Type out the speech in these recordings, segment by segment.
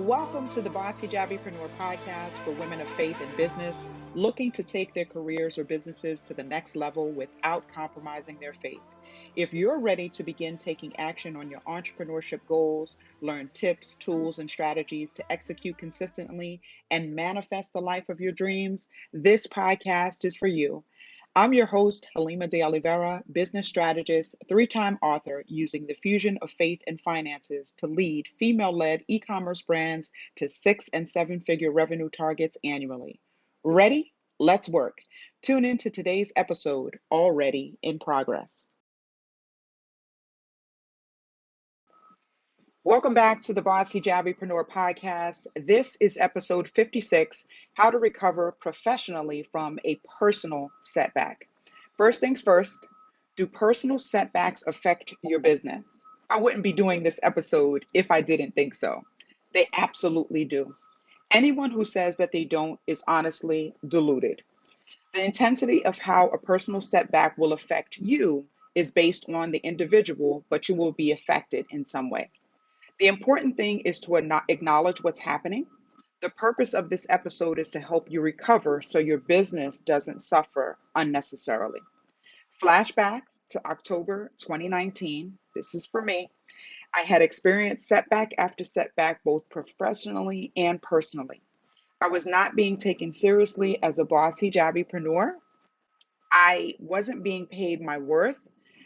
Welcome to the Boss Hijabipreneur podcast for women of faith and business looking to take their careers or businesses to the next level without compromising their faith. If you're ready to begin taking action on your entrepreneurship goals, learn tips, tools, and strategies to execute consistently and manifest the life of your dreams, this podcast is for you. I'm your host, Halimah DeOliveira, business strategist, three-time author, using the fusion of faith and finances to lead female-led e-commerce brands to 6- and 7-figure revenue targets annually. Ready? Let's work. Tune into today's episode, Already in Progress. Welcome back to the Boss Hijabipreneur podcast. This is episode 56, How to Recover Professionally from a Personal Setback. First things first, do personal setbacks affect your business? I wouldn't be doing this episode if I didn't think so. They absolutely do. Anyone who says that they don't is honestly deluded. The intensity of how a personal setback will affect you is based on the individual, but you will be affected in some way. The important thing is to acknowledge what's happening. The purpose of this episode is to help you recover so your business doesn't suffer unnecessarily. Flashback to October 2019. This is for me. I had experienced setback after setback, both professionally and personally. I was not being taken seriously as a boss hijabipreneur. I wasn't being paid my worth.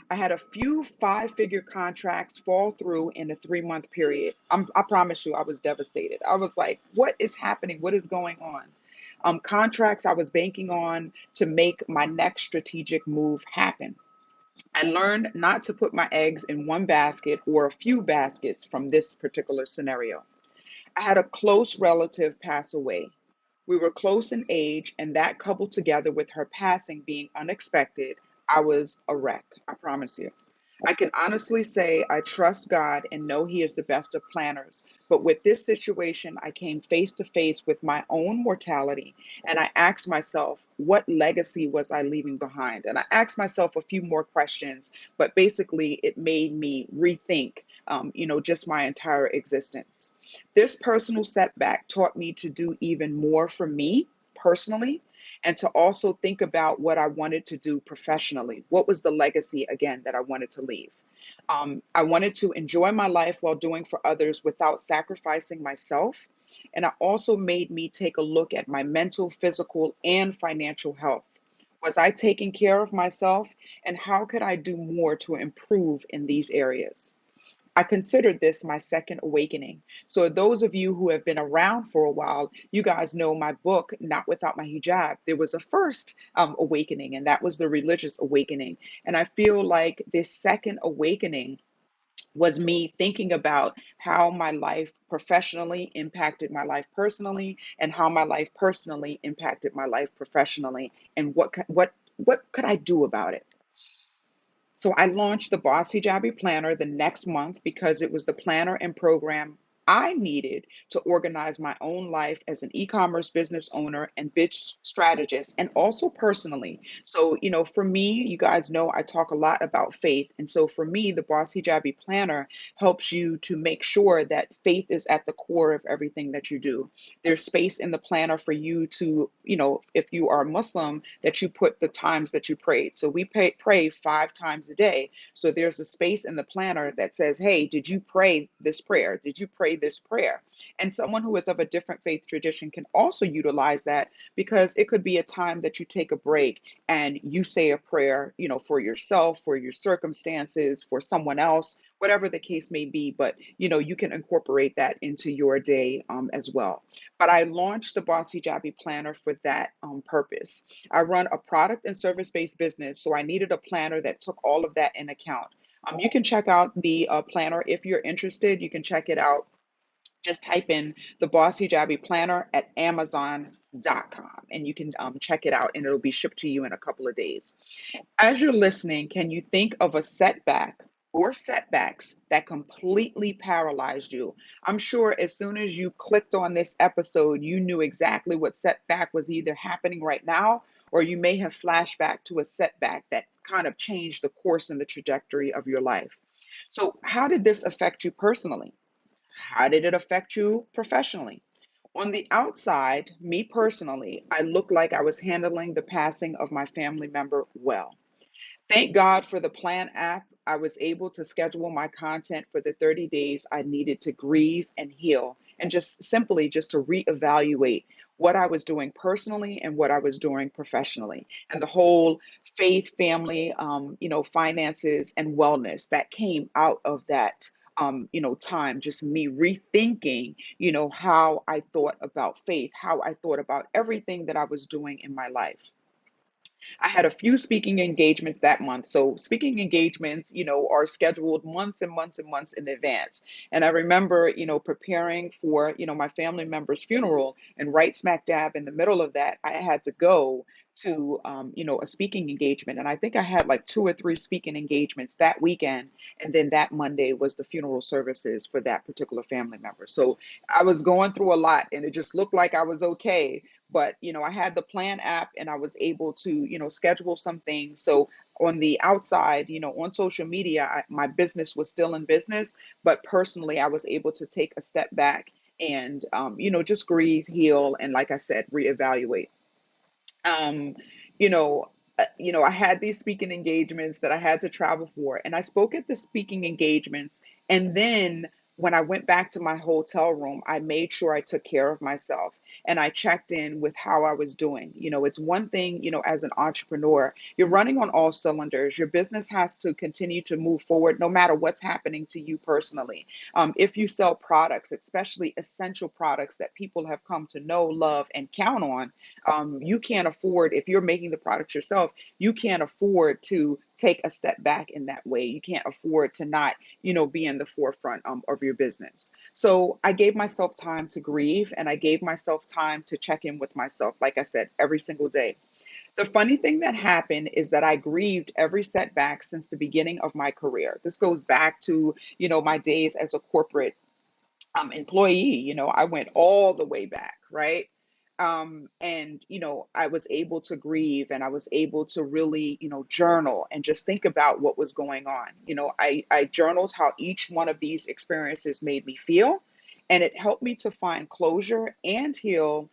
I had a few 5-figure contracts fall through in a 3-month period. I promise you, I was devastated. I was like, what is happening? What is going on? Contracts I was banking on to make my next strategic move happen. I learned not to put my eggs in one basket or a few baskets from this particular scenario. I had a close relative pass away. We were close in age, and that coupled together with her passing being unexpected, I was a wreck, I promise you. I can honestly say I trust God and know He is the best of planners. But with this situation, I came face to face with my own mortality, and I asked myself, what legacy was I leaving behind? And I asked myself a few more questions, but basically it made me rethink, just my entire existence. This personal setback taught me to do even more for me personally and to also think about what I wanted to do professionally. What was the legacy, again, that I wanted to leave? I wanted to enjoy my life while doing for others without sacrificing myself. And it also made me take a look at my mental, physical, and financial health. Was I taking care of myself? And how could I do more to improve in these areas? I considered this my second awakening. So, those of you who have been around for a while, you guys know my book, Not Without My Hijab. There was a first awakening, and that was the religious awakening. And I feel like this second awakening was me thinking about how my life professionally impacted my life personally, and how my life personally impacted my life professionally, and what could I do about it? So I launched the Boss Hijabi Planner the next month because it was the planner and program I needed to organize my own life as an e-commerce business owner and bitch strategist, and also personally. So, for me, you guys know I talk a lot about faith. And so for me, the Boss Hijabi Planner helps you to make sure that faith is at the core of everything that you do. There's space in the planner for you to, if you are Muslim, that you put the times that you prayed. So we pray 5 times a day. So there's a space in the planner that says, hey, did you pray this prayer? Did you pray this prayer? And someone who is of a different faith tradition can also utilize that, because it could be a time that you take a break and you say a prayer, for yourself, for your circumstances, for someone else, whatever the case may be. But, you can incorporate that into your day as well. But I launched the Boss Hijabi Planner for that purpose. I run a product and service-based business, so I needed a planner that took all of that in account. You can check out the planner if you're interested. You can check it out. Just type in the Boss Hijabi Planner at Amazon.com, and you can check it out, and it'll be shipped to you in a couple of days. As you're listening, can you think of a setback or setbacks that completely paralyzed you? I'm sure as soon as you clicked on this episode, you knew exactly what setback was either happening right now, or you may have flashed back to a setback that kind of changed the course and the trajectory of your life. So, how did this affect you personally? How did it affect you professionally? On the outside, me personally, I looked like I was handling the passing of my family member well. Thank God for the Plan app. I was able to schedule my content for the 30 days I needed to grieve and heal, and just simply just to reevaluate what I was doing personally and what I was doing professionally, and the whole faith, family, finances, and wellness that came out of that. Time, just me rethinking, how I thought about faith, how I thought about everything that I was doing in my life. I had a few speaking engagements that month. So speaking engagements, are scheduled months and months and months in advance. And I remember, preparing for, my family member's funeral, and right smack dab in the middle of that, I had to go to, a speaking engagement. And I think I had like two or three speaking engagements that weekend. And then that Monday was the funeral services for that particular family member. So I was going through a lot, and it just looked like I was okay, but I had the Plan app, and I was able to schedule some things. So on the outside, on social media, my business was still in business, but personally I was able to take a step back and just grieve, heal, and, like I said, reevaluate. um, you know, I had these speaking engagements that I had to travel for, and I spoke at the speaking engagements. And then when I went back to my hotel room, I made sure I took care of myself, and I checked in with how I was doing. It's one thing, as an entrepreneur, you're running on all cylinders. Your business has to continue to move forward no matter what's happening to you personally. If you sell products, especially essential products that people have come to know, love, and count on, you can't afford, if you're making the product yourself, you can't afford to take a step back in that way. You can't afford to not, be in the forefront of your business. So I gave myself time to grieve, and I gave myself time to check in with myself, like I said, every single day. The funny thing that happened is that I grieved every setback since the beginning of my career. This goes back to, my days as a corporate employee. I went all the way back, right? And I was able to grieve, and I was able to really, journal and just think about what was going on. I journaled how each one of these experiences made me feel, and it helped me to find closure and heal,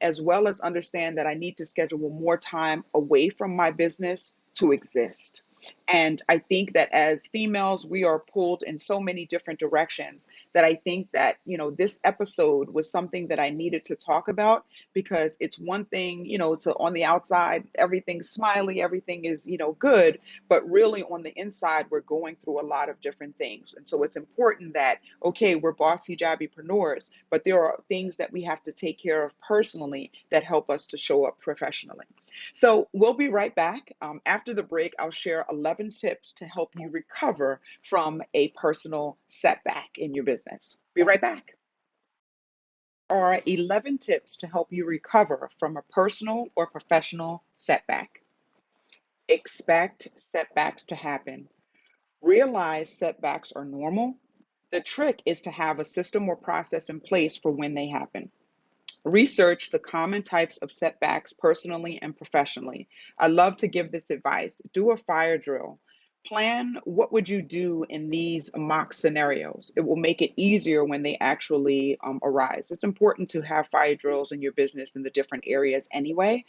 as well as understand that I need to schedule more time away from my business to exist. And I think that as females, we are pulled in so many different directions, that I think that, this episode was something that I needed to talk about, because it's one thing, to on the outside, everything's smiley, everything is, good, but really on the inside, we're going through a lot of different things. And so it's important that, okay, we're boss hijabipreneurs, but there are things that we have to take care of personally that help us to show up professionally. So we'll be right back. After the break, I'll share 11 tips to help you recover from a personal setback in your business. Be right back. Are 11 tips to help you recover from a personal or professional setback. Expect setbacks to happen. Realize setbacks are normal. The trick is to have a system or process in place for when they happen. Research the common types of setbacks personally and professionally. I love to give this advice. Do a fire drill. Plan what would you do in these mock scenarios. It will make it easier when they actually arise. It's important to have fire drills in your business in the different areas anyway,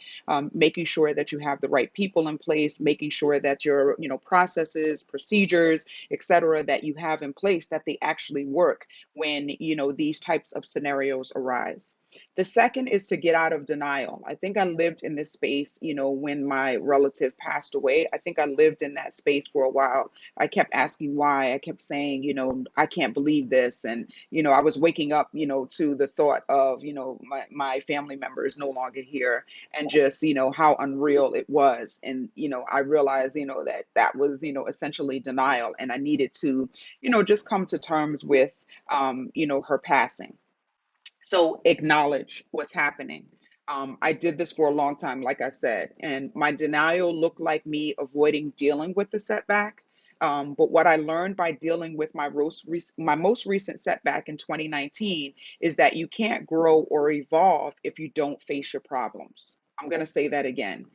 making sure that you have the right people in place, making sure that your processes, procedures, etc., that you have in place, that they actually work when these types of scenarios arise. The second is to get out of denial. I think I lived in this space, when my relative passed away. I think I lived in that space for a while. I kept asking why. I kept saying, I can't believe this. And, I was waking up, to the thought of, my family member is no longer here, and just, how unreal it was. And, I realized, that that was, essentially denial. And I needed to, just come to terms with, her passing. So acknowledge what's happening. I did this for a long time, like I said, and my denial looked like me avoiding dealing with the setback. But what I learned by dealing with my most recent setback in 2019 is that you can't grow or evolve if you don't face your problems. I'm going to say that again.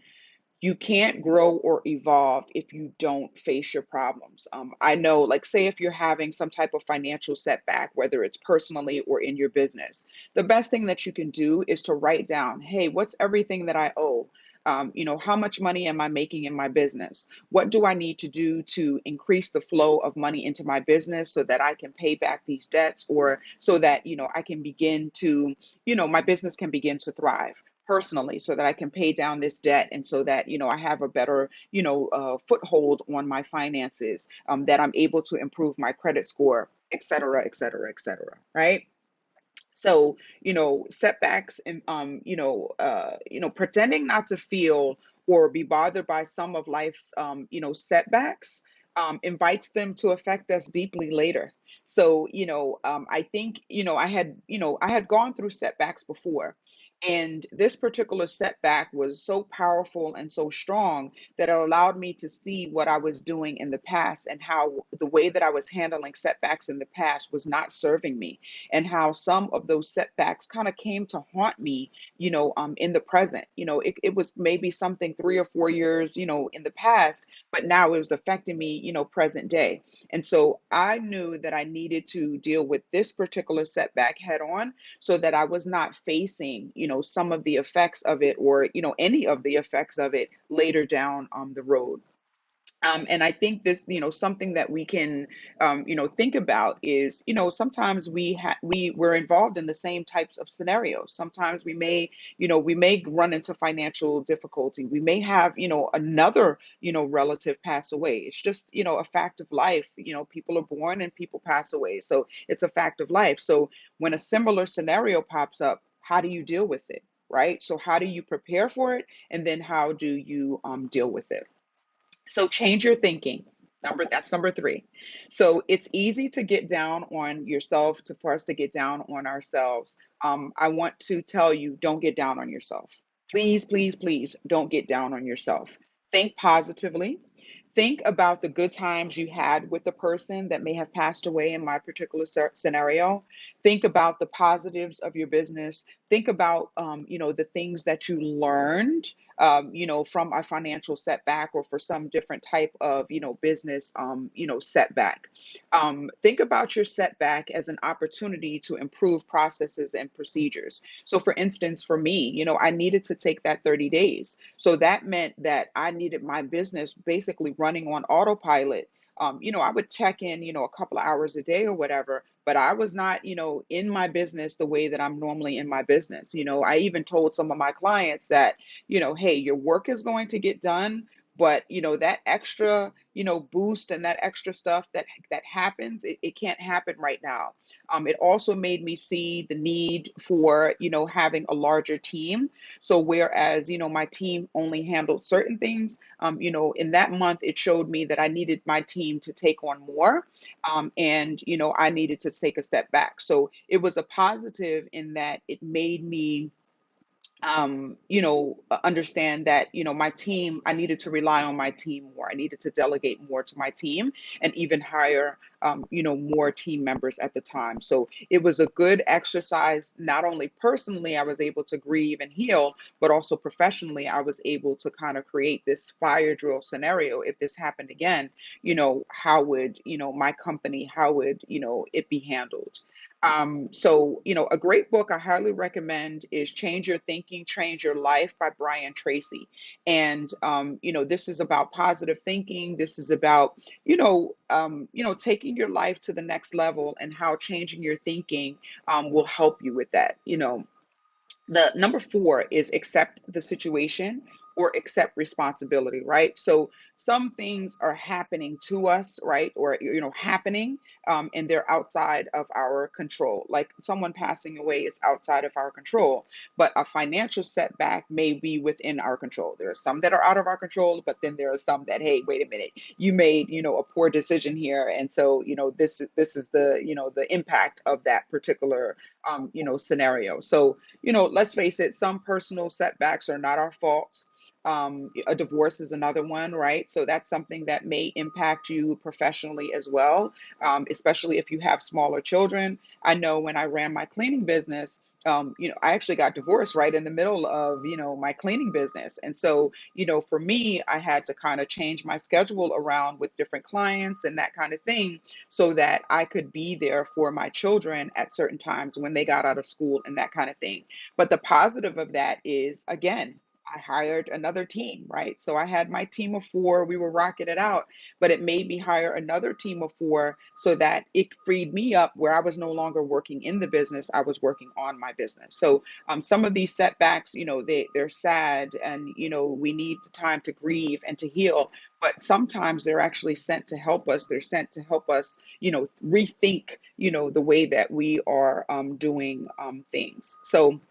You can't grow or evolve if you don't face your problems. I know, like, say if you're having some type of financial setback, whether it's personally or in your business, the best thing that you can do is to write down, hey, what's everything that I owe? How much money am I making in my business? What do I need to do to increase the flow of money into my business so that I can pay back these debts, or so that, I can begin to, my business can begin to thrive personally, so that I can pay down this debt, and so that, I have a better, foothold on my finances, that I'm able to improve my credit score, et cetera, et cetera, et cetera. Right. So, setbacks and, pretending not to feel or be bothered by some of life's, setbacks, invites them to affect us deeply later. So, I think, I had gone through setbacks before. And this particular setback was so powerful and so strong that it allowed me to see what I was doing in the past, and how the way that I was handling setbacks in the past was not serving me, and how some of those setbacks kind of came to haunt me, in the present. It was maybe something 3 or 4 years, in the past, but now it was affecting me, present day. And so I knew that I needed to deal with this particular setback head on, so that I was not facing, some of the effects of it, or, any of the effects of it later down the road. And I think this, something that we can, think about is, sometimes we're involved in the same types of scenarios. Sometimes we may run into financial difficulty. We may have, another, relative pass away. It's just, a fact of life. People are born and people pass away. So it's a fact of life. So when a similar scenario pops up, how do you deal with it? Right. So how do you prepare for it? And then how do you deal with it? So change your thinking. That's number three. So it's easy to get down on yourself, for us to get down on ourselves. I want to tell you, don't get down on yourself. Please, please, please don't get down on yourself. Think positively. Think about the good times you had with the person that may have passed away in my particular scenario. Think about the positives of your business. Think about, the things that you learned, from a financial setback, or for some different type of, business, setback. Think about your setback as an opportunity to improve processes and procedures. So, for instance, for me, I needed to take that 30 days. So that meant that I needed my business basically running on autopilot. I would check in, a couple of hours a day or whatever, but I was not, in my business the way that I'm normally in my business. I even told some of my clients that, hey, your work is going to get done, but, that extra, boost and that extra stuff that happens, it can't happen right now. It also made me see the need for, having a larger team. So whereas, my team only handled certain things, in that month, it showed me that I needed my team to take on more. And, I needed to take a step back. So it was a positive in that it made me, understand that, my team, I needed to rely on my team more. I needed to delegate more to my team, and even hire, more team members at the time. So it was a good exercise. Not only personally, I was able to grieve and heal, but also professionally, I was able to kind of create this fire drill scenario. If this happened again, how would, my company, how would, it be handled? So, a great book I highly recommend is Change Your Thinking, Change Your Life by Brian Tracy. And, this is about positive thinking. This is about, taking your life to the next level, and how changing your thinking, will help you with that. The number four is accept the situation, or accept responsibility, right? So some things are happening to us, right? Or, happening, and they're outside of our control. Like someone passing away is outside of our control, but a financial setback may be within our control. There are some that are out of our control, but then there are some that, hey, wait a minute, you made, a poor decision here. And so, this is the, the impact of that particular, scenario. So, let's face it, some personal setbacks are not our fault. A divorce is another one, right? So that's something that may impact you professionally as well, especially if you have smaller children. I know when I ran my cleaning business, I actually got divorced right in the middle of, my cleaning business. And so, for me, I had to kind of change my schedule around with different clients and that kind of thing so that I could be there for my children at certain times when they got out of school and that kind of thing. But the positive of that is, again, I hired another team, right? So I had my team of four, we were rocking it out, but it made me hire another team of four so that it freed me up where I was no longer working in the business, I was working on my business. So some of these setbacks, they're sad, and we need the time to grieve and to heal, but sometimes they're actually sent to help us. They're sent to help us, rethink, the way that we are doing things. So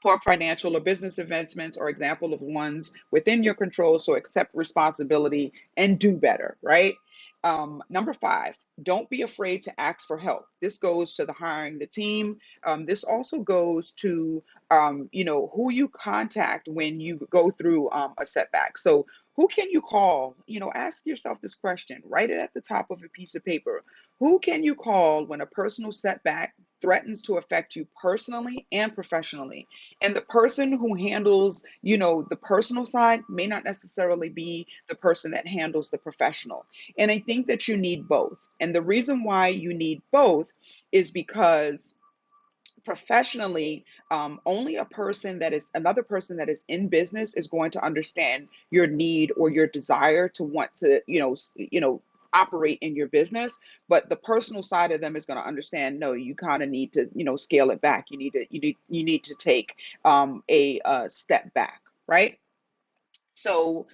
poor financial or business investments are example of ones within your control. So accept responsibility and do better, right? Number five, don't be afraid to ask for help. This goes to the hiring the team. This also goes to who you contact when you go through a setback. So who can you call? Ask yourself this question. Write it at the top of a piece of paper. Who can you call when a personal setback threatens to affect you personally and professionally? And the person who handles, the personal side may not necessarily be the person that handles the professional. And I think that you need both. And the reason why you need both is because professionally, only another person that is in business is going to understand your need or your desire to want to, operate in your business. But the personal side of them is going to understand, no, you kind of need to, scale it back. You need to take a step back, right? So,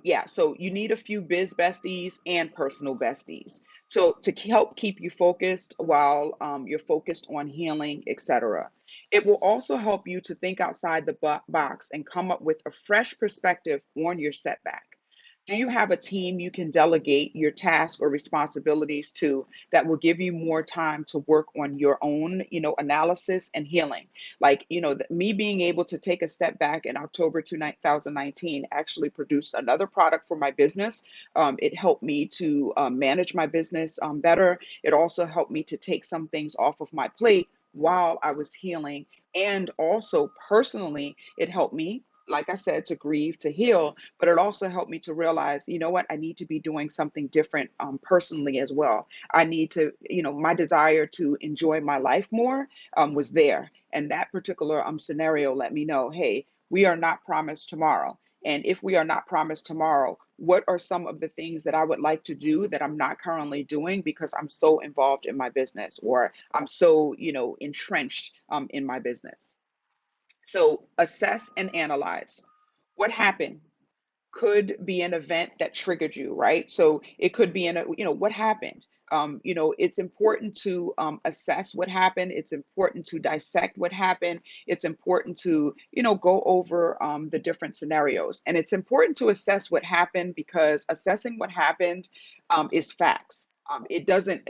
yeah, so you need a few biz besties and personal besties. So to help keep you focused while you're focused on healing, etc. It will also help you to think outside the box and come up with a fresh perspective on your setback. Do you have a team you can delegate your tasks or responsibilities to that will give you more time to work on your own, analysis and healing? Like, me being able to take a step back in October 2019 actually produced another product for my business. It helped me to manage my business better. It also helped me to take some things off of my plate while I was healing. And also personally, it helped me, like I said, to grieve, to heal, but it also helped me to realize, what, I need to be doing something different personally as well. I need to, my desire to enjoy my life more was there. And that particular scenario let me know, hey, we are not promised tomorrow. And if we are not promised tomorrow, what are some of the things that I would like to do that I'm not currently doing because I'm so involved in my business, or I'm so, entrenched in my business? So assess and analyze. What happened? Could be an event that triggered you, right? So it could be what happened. It's important to assess what happened. It's important to dissect what happened. It's important to, go over the different scenarios. And it's important to assess what happened because assessing what happened is facts. It doesn't,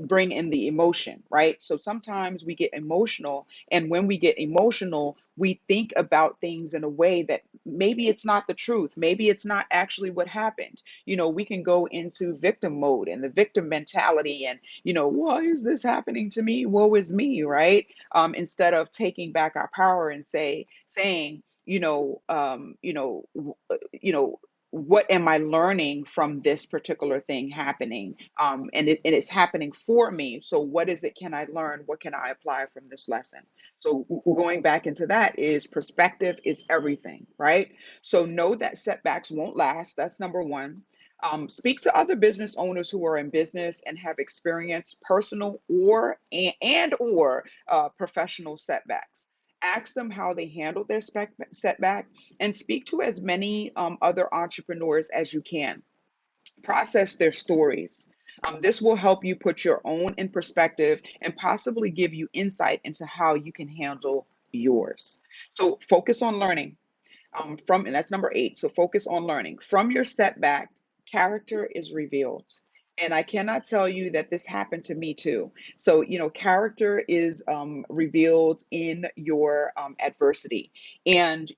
bring in the emotion, right? So sometimes we get emotional, and when we get emotional, we think about things in a way that maybe it's not the truth. Maybe it's not actually what happened. We can go into victim mode and the victim mentality and, why is this happening to me? Woe is me, right? Instead of taking back our power and saying, what am I learning from this particular thing happening? And it's happening for me. So what is it can I learn? What can I apply from this lesson? So going back into that is perspective is everything, right? So know that setbacks won't last. That's number one. Speak to other business owners who are in business and have experienced personal or professional setbacks. Ask them how they handled their setback, and speak to as many other entrepreneurs as you can. Process their stories. This will help you put your own in perspective and possibly give you insight into how you can handle yours. So focus on learning and that's number eight. So focus on learning. From your setback, character is revealed. And I cannot tell you that this happened to me too. So, character is revealed in your adversity. And,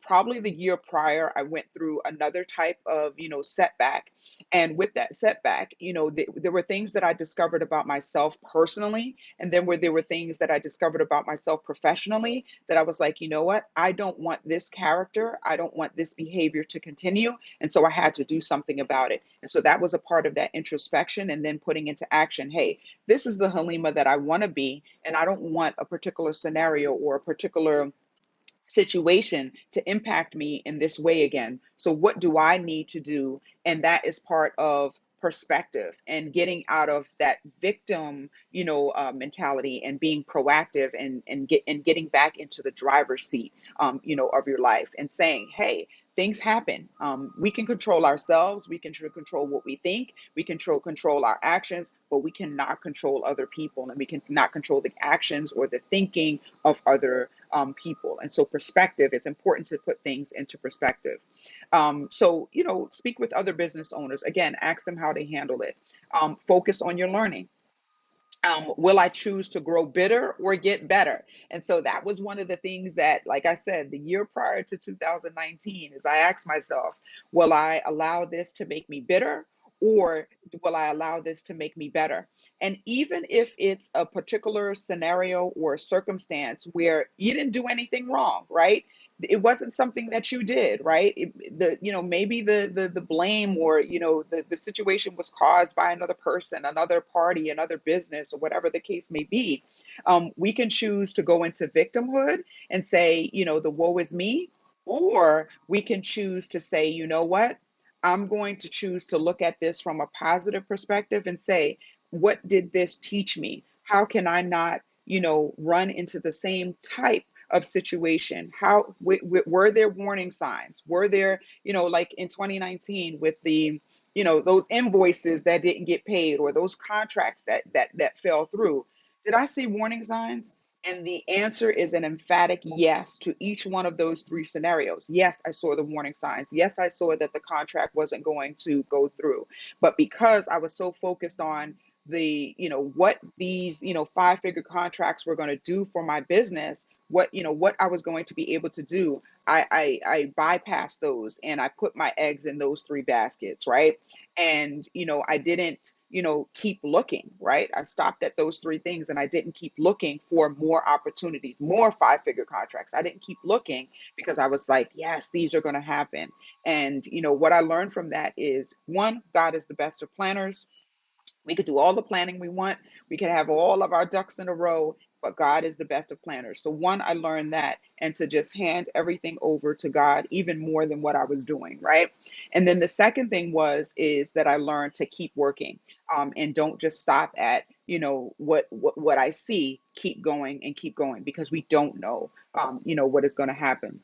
probably the year prior, I went through another type of, setback. And with that setback, there were things that I discovered about myself personally. And then there were things that I discovered about myself professionally that I was like, you know what? I don't want this character. I don't want this behavior to continue. And so I had to do something about it. And so that was a part of that introspection and then putting into action, hey, this is the Halimah that I want to be. And I don't want a particular scenario or a particular situation to impact me in this way again. So what do I need to do? And that is part of perspective and getting out of that victim, mentality and being proactive and getting back into the driver's seat, of your life and saying, hey, things happen. We can control ourselves. We can control what we think. We can control our actions, but we cannot control other people, and we cannot control the actions or the thinking of other people. And so perspective, it's important to put things into perspective. So, speak with other business owners. Again, ask them how they handle it. Focus on your learning. Will I choose to grow bitter or get better? And so that was one of the things that, like I said, the year prior to 2019, is I asked myself, will I allow this to make me bitter? Or will I allow this to make me better? And even if it's a particular scenario or circumstance where you didn't do anything wrong, right? It wasn't something that you did, right? Maybe the blame or the situation was caused by another person, another party, another business, or whatever the case may be. We can choose to go into victimhood and say, the woe is me, or we can choose to say, you know what? I'm going to choose to look at this from a positive perspective and say, what did this teach me? How can I not, run into the same type of situation? How were there warning signs? Were there, like in 2019 with the, those invoices that didn't get paid or those contracts that fell through? Did I see warning signs? And the answer is an emphatic yes to each one of those three scenarios. Yes, I saw the warning signs. Yes, I saw that the contract wasn't going to go through. But because I was so focused on what these, 5-figure contracts were going to do for my business, what I was going to be able to do, I bypassed those and I put my eggs in those three baskets, right? And, I didn't, keep looking, right? I stopped at those three things and I didn't keep looking for more opportunities, more 5-figure contracts. I didn't keep looking because I was like, yes, these are going to happen. And, what I learned from that is, one, God is the best of planners. We could do all the planning we want. We could have all of our ducks in a row, but God is the best of planners. So one, I learned that, and to just hand everything over to God even more than what I was doing, right? And then the second thing is that I learned to keep working, and don't just stop at what I see. Keep going and keep going, because we don't know what is going to happen.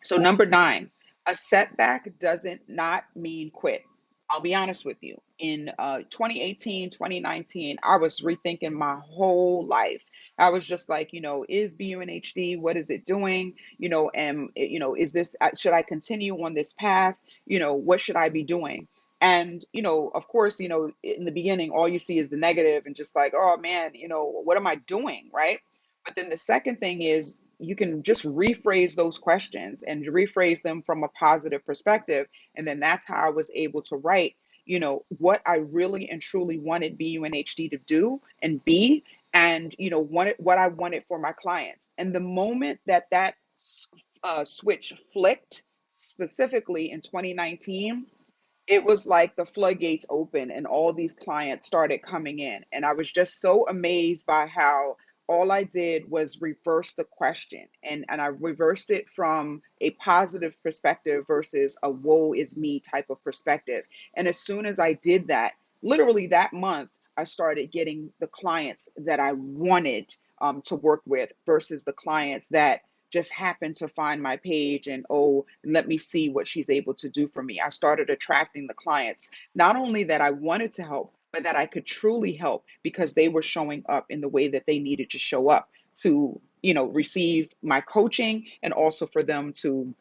So number 9, a setback doesn't not mean quit. I'll be honest with you. In 2018, 2019, I was rethinking my whole life. I was just like, is BUNHD, what is it doing? And, is this, should I continue on this path? What should I be doing? And, of course, in the beginning, all you see is the negative and just like, oh man, what am I doing? Right. But then the second thing is you can just rephrase those questions and rephrase them from a positive perspective. And then that's how I was able to write, what I really and truly wanted BUNHD to do and be, and, what I wanted for my clients. And the moment that switch flicked, specifically in 2019, it was like the floodgates open and all these clients started coming in. And I was just so amazed by how all I did was reverse the question. And I reversed it from a positive perspective versus a woe is me type of perspective. And as soon as I did that, literally that month, I started getting the clients that I wanted to work with versus the clients that just happened to find my page and, oh, let me see what she's able to do for me. I started attracting the clients, not only that I wanted to help, but that I could truly help because they were showing up in the way that they needed to show up to, receive my coaching, and also for them to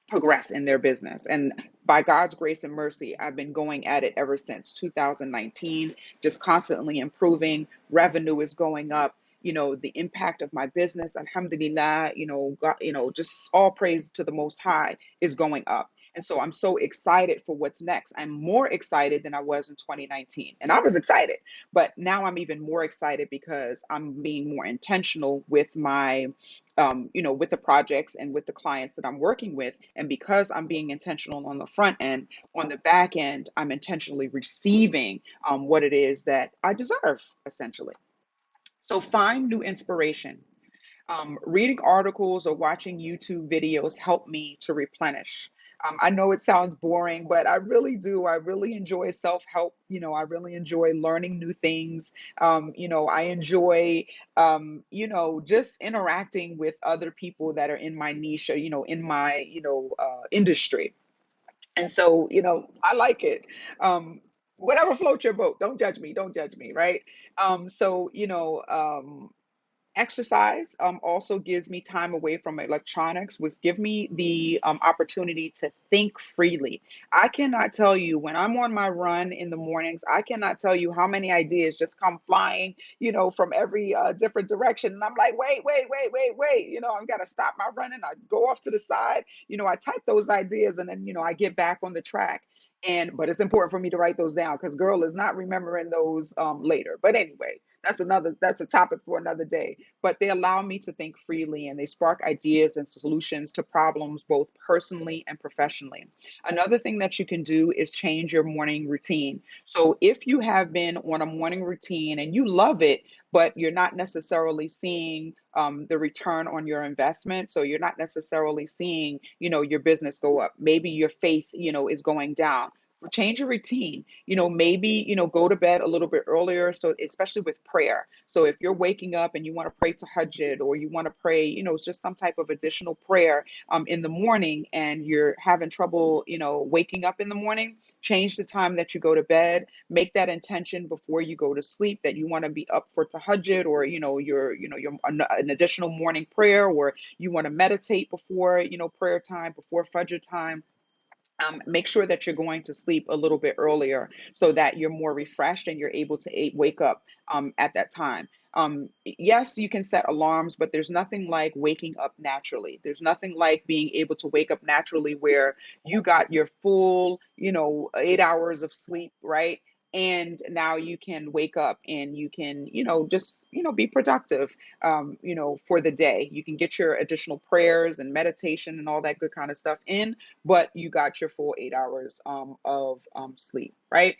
progress in their business. And by God's grace and mercy, I've been going at it ever since 2019, just constantly improving. Revenue is going up. The impact of my business, alhamdulillah, God, just all praise to the Most High, is going up. And so I'm so excited for what's next. I'm more excited than I was in 2019. And I was excited, but now I'm even more excited because I'm being more intentional with my with the projects and with the clients that I'm working with. And because I'm being intentional on the front end, on the back end, I'm intentionally receiving what it is that I deserve, essentially. So find new inspiration. Reading articles or watching YouTube videos help me to replenish. I know it sounds boring, but I really do. I really enjoy self help. I really enjoy learning new things. I enjoy, just interacting with other people that are in my niche or, in my, industry. And so, I like it. Whatever floats your boat. Don't judge me. Don't judge me. Right. So, exercise also gives me time away from electronics, which give me the opportunity to think freely. I cannot tell you when I'm on my run in the mornings, I cannot tell you how many ideas just come flying, from every different direction. And I'm like, wait, wait, wait, wait, wait. I've got to stop my running. I go off to the side. I type those ideas and then, I get back on the track. But it's important for me to write those down because girl is not remembering those later. But anyway, that's a topic for another day. But they allow me to think freely and they spark ideas and solutions to problems both personally and professionally. Another thing that you can do is change your morning routine. So if you have been on a morning routine and you love it, but you're not necessarily seeing the return on your investment, so you're not necessarily seeing, your business go up. Maybe your faith, is going down. Change your routine. Maybe, go to bed a little bit earlier. So especially with prayer. So if you're waking up and you want to pray to Hajj or you want to pray, it's just some type of additional prayer in the morning and you're having trouble, waking up in the morning, change the time that you go to bed, make that intention before you go to sleep that you want to be up for tahajjud or, your an additional morning prayer, or you want to meditate before, prayer time, before Fajr time. Make sure that you're going to sleep a little bit earlier so that you're more refreshed and you're able to wake up at that time. Yes, you can set alarms, but there's nothing like waking up naturally. There's nothing like being able to wake up naturally where you got your full, 8 hours of sleep, right? And now you can wake up and you can, just, be productive, for the day. You can get your additional prayers and meditation and all that good kind of stuff in, but you got your full 8 hours of sleep, right?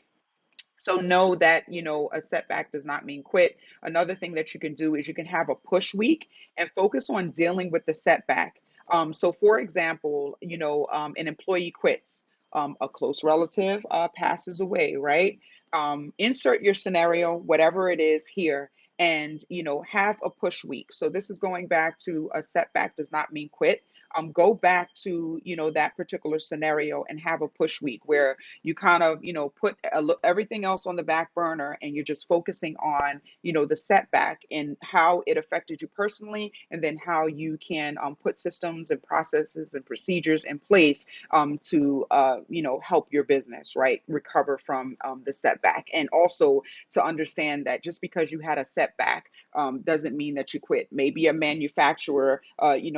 So know that, a setback does not mean quit. Another thing that you can do is you can have a push week and focus on dealing with the setback. So for example, an employee quits, a close relative passes away, right? Insert your scenario, whatever it is here, and, have a push week. So this is going back to a setback does not mean quit. Go back to, that particular scenario and have a push week where you kind of, put everything else on the back burner and you're just focusing on, the setback and how it affected you personally, and then how you can put systems and processes and procedures in place to, help your business, right, recover from the setback. And also to understand that just because you had a setback doesn't mean that you quit. Maybe a manufacturer,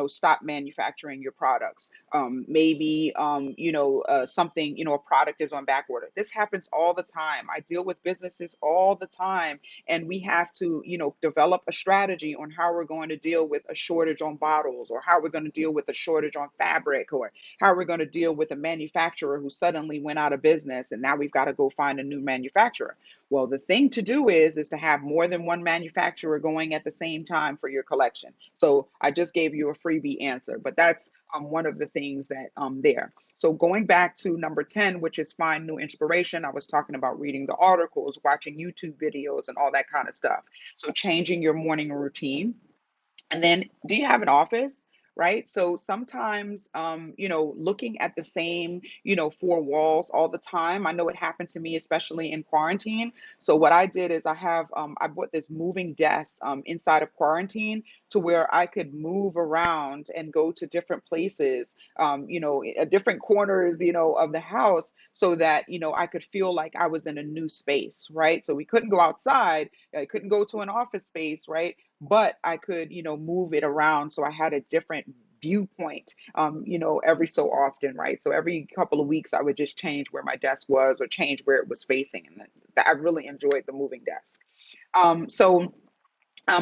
stop manufacturing your products. Maybe, something, a product is on back order. This happens all the time. I deal with businesses all the time, and we have to, develop a strategy on how we're going to deal with a shortage on bottles, or how we're going to deal with a shortage on fabric, or how we're going to deal with a manufacturer who suddenly went out of business, and now we've got to go find a new manufacturer. Well, the thing to do is to have more than one manufacturer going at the same time for your collection. So I just gave you a freebie answer, but that's one of the things that there. So going back to number 10, which is find new inspiration. I was talking about reading the articles, watching YouTube videos, and all that kind of stuff. So changing your morning routine. And then, do you have an office? right? So sometimes, looking at the same, four walls all the time. I know it happened to me, especially in quarantine. So what I did is I bought this moving desk inside of quarantine to where I could move around and go to different places, different corners, of the house so that, I could feel like I was in a new space, right? So we couldn't go outside. I couldn't go to an office space, right? But I could, move it around so I had a different viewpoint, every so often, right? So every couple of weeks, I would just change where my desk was or change where it was facing. And I really enjoyed the moving desk. So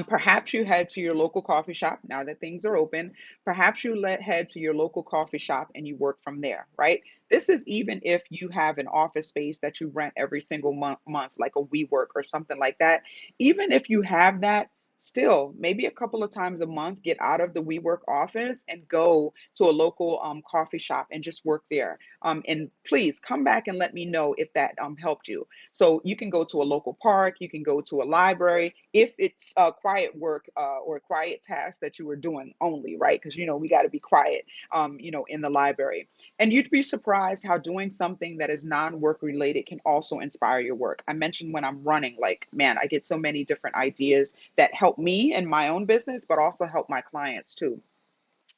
perhaps you head to your local coffee shop now that things are open. Perhaps you head to your local coffee shop and you work from there, right? This is even if you have an office space that you rent every single month, like a WeWork or something like that. Even if you have that, still maybe a couple of times a month, get out of the WeWork office and go to a local coffee shop and just work there. And please come back and let me know if that helped you. So you can go to a local park, you can go to a library if it's quiet work or quiet tasks that you were doing only, right? Because we got to be quiet, in the library. And you'd be surprised how doing something that is non-work related can also inspire your work. I mentioned when I'm running, like, man, I get so many different ideas that help me in my own business, but also help my clients too.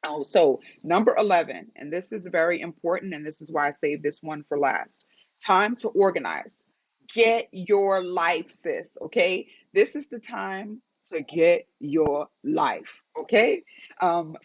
Oh, so number 11, and this is very important, and this is why I saved this one for last. Time to organize. Get your life, sis. Okay. This is the time to get your life. Okay.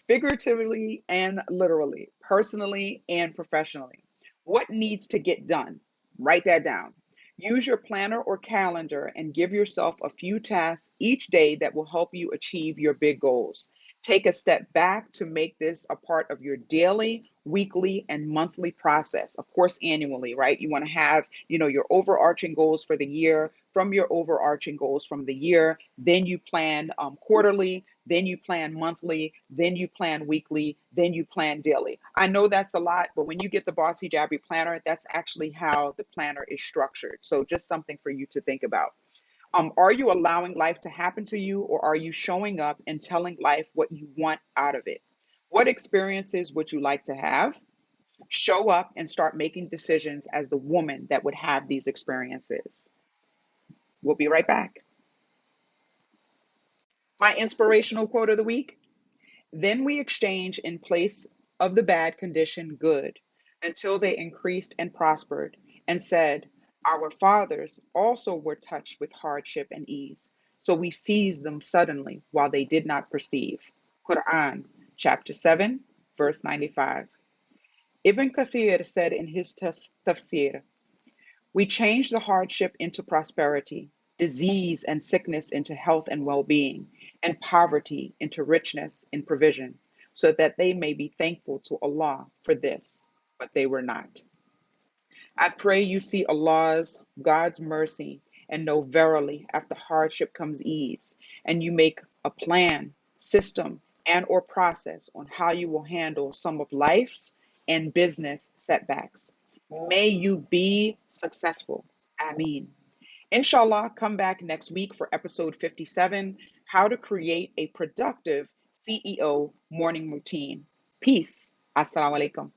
Figuratively and literally, personally and professionally. What needs to get done? Write that down. Use your planner or calendar and give yourself a few tasks each day that will help you achieve your big goals. Take a step back to make this a part of your daily, weekly, and monthly process. Of course, annually, right? You want to have, your overarching goals for the year. From your overarching goals from the year, then you plan quarterly, then you plan monthly, then you plan weekly, then you plan daily. I know that's a lot, but when you get the Boss Hijabi planner, that's actually how the planner is structured. So just something for you to think about. Are you allowing life to happen to you, or are you showing up and telling life what you want out of it? What experiences would you like to have? Show up and start making decisions as the woman that would have these experiences. We'll be right back. My inspirational quote of the week: then we exchange in place of the bad condition good, until they increased and prospered, and said, our fathers also were touched with hardship and ease, so we seized them suddenly while they did not perceive. Quran, chapter 7, verse 95. Ibn Kathir said in his tafsir, we change the hardship into prosperity, disease and sickness into health and well-being, and poverty into richness in provision, so that they may be thankful to Allah for this, but they were not. I pray you see God's mercy, and know verily after hardship comes ease, and you make a plan, system, and or process on how you will handle some of life's and business setbacks. May you be successful. Ameen. Inshallah, come back next week for episode 57, how to create a productive CEO morning routine. Peace. Assalamu alaikum.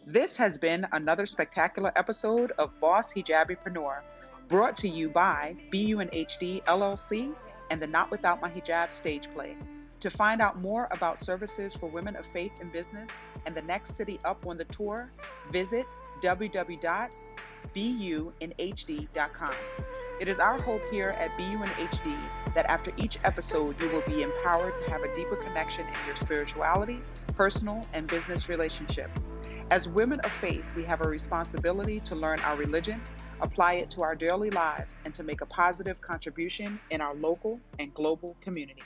This has been another spectacular episode of Boss Hijabipreneur, brought to you by BUNHD LLC and the Not Without My Hijab stage play. To find out more about services for women of faith in business and the next city up on the tour, visit www.bunhd.com. It is our hope here at BUNHD that after each episode, you will be empowered to have a deeper connection in your spirituality, personal, and business relationships. As women of faith, we have a responsibility to learn our religion, apply it to our daily lives, and to make a positive contribution in our local and global community.